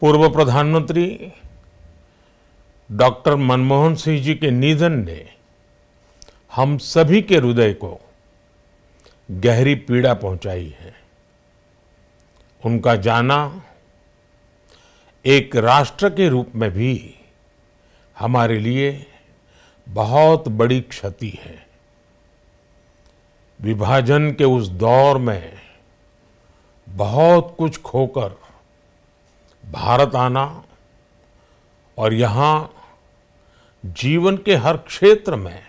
पूर्व प्रधानमंत्री डॉक्टर मनमोहन सिंह जी के निधन ने हम सभी के हृदय को गहरी पीड़ा पहुंचाई है। उनका जाना एक राष्ट्र के रूप में भी हमारे लिए बहुत बड़ी क्षति है। विभाजन के उस दौर में बहुत कुछ खोकर भारत आना और यहाँ जीवन के हर क्षेत्र में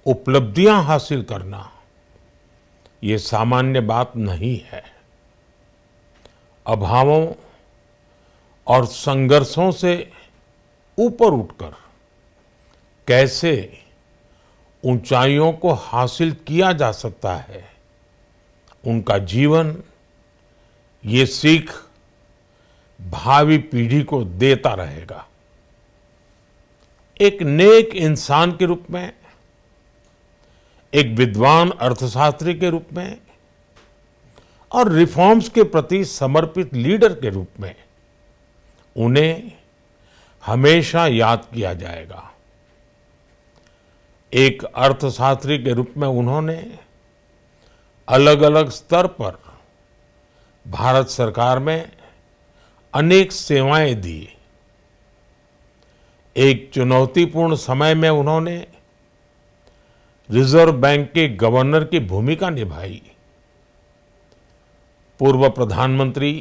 उपलब्धियां हासिल करना ये सामान्य बात नहीं है। अभावों और संघर्षों से ऊपर उठकर कैसे ऊंचाइयों को हासिल किया जा सकता है, उनका जीवन ये सीख भावी पीढ़ी को देता रहेगा। एक नेक इंसान के रूप में, एक विद्वान अर्थशास्त्री के रूप में और रिफॉर्म्स के प्रति समर्पित लीडर के रूप में उन्हें हमेशा याद किया जाएगा। एक अर्थशास्त्री के रूप में उन्होंने अलग अलग स्तर पर भारत सरकार में अनेक सेवाएं दी। एक चुनौतीपूर्ण समय में उन्होंने रिजर्व बैंक के गवर्नर की भूमिका निभाई। पूर्व प्रधानमंत्री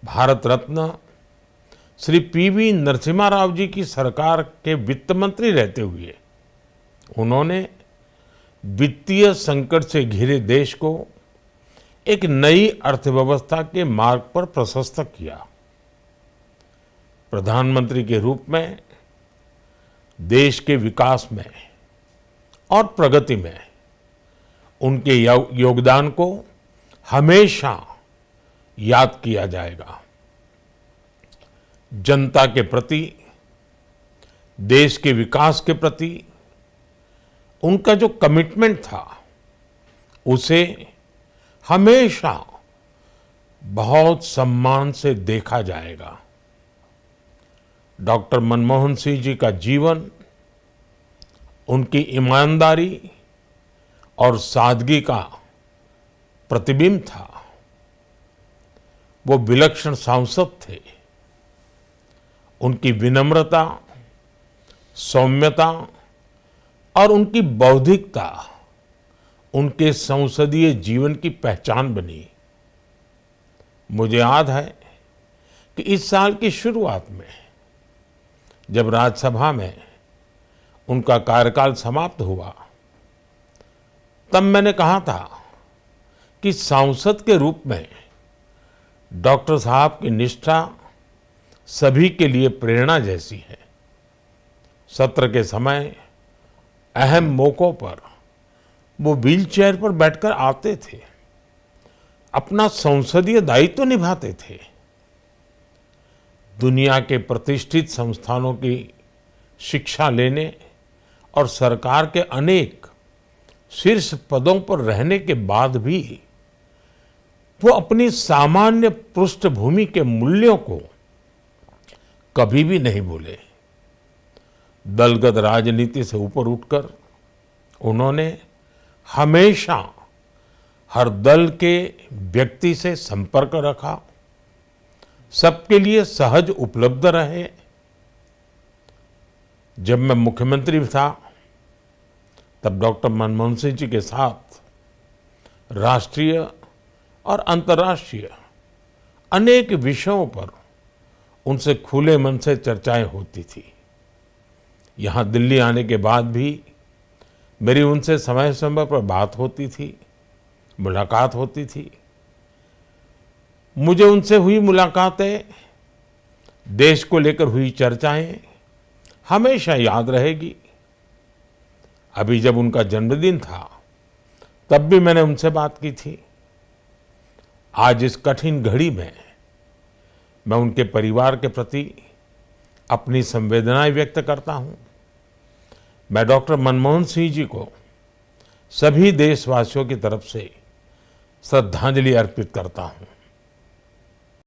भारत रत्न श्री पीवी नरसिम्हा राव जी की सरकार के वित्त मंत्री रहते हुए उन्होंने वित्तीय संकट से घिरे देश को एक नई अर्थव्यवस्था के मार्ग पर प्रशस्त किया। प्रधानमंत्री के रूप में देश के विकास में और प्रगति में उनके योगदान को हमेशा याद किया जाएगा। जनता के प्रति, देश के विकास के प्रति उनका जो कमिटमेंट था उसे हमेशा बहुत सम्मान से देखा जाएगा। डॉक्टर मनमोहन सिंह जी का जीवन उनकी ईमानदारी और सादगी का प्रतिबिंब था। वो विलक्षण सांसद थे। उनकी विनम्रता, सौम्यता और उनकी बौद्धिकता उनके संसदीय जीवन की पहचान बनी। मुझे याद है कि इस साल की शुरुआत में जब राज्यसभा में उनका कार्यकाल समाप्त हुआ, तब मैंने कहा था कि सांसद के रूप में डॉक्टर साहब की निष्ठा सभी के लिए प्रेरणा जैसी है। सत्र के समय अहम मौकों पर वो व्हीलचेयर पर बैठकर आते थे, अपना संसदीय दायित्व निभाते थे। दुनिया के प्रतिष्ठित संस्थानों की शिक्षा लेने और सरकार के अनेक शीर्ष पदों पर रहने के बाद भी वो अपनी सामान्य पृष्ठभूमि के मूल्यों को कभी भी नहीं भूले। दलगत राजनीति से ऊपर उठकर उन्होंने हमेशा हर दल के व्यक्ति से संपर्क रखा, सबके लिए सहज उपलब्ध रहे। जब मैं मुख्यमंत्री था तब डॉक्टर मनमोहन सिंह जी के साथ राष्ट्रीय और अंतर्राष्ट्रीय अनेक विषयों पर उनसे खुले मन से चर्चाएं होती थी। यहाँ दिल्ली आने के बाद भी मेरी उनसे समय समय पर बात होती थी, मुलाकात होती थी। मुझे उनसे हुई मुलाकातें, देश को लेकर हुई चर्चाएं हमेशा याद रहेगी। अभी जब उनका जन्मदिन था तब भी मैंने उनसे बात की थी। आज इस कठिन घड़ी में मैं उनके परिवार के प्रति अपनी संवेदनाएं व्यक्त करता हूं। मैं डॉक्टर मनमोहन सिंह जी को सभी देशवासियों की तरफ से श्रद्धांजलि अर्पित करता हूं।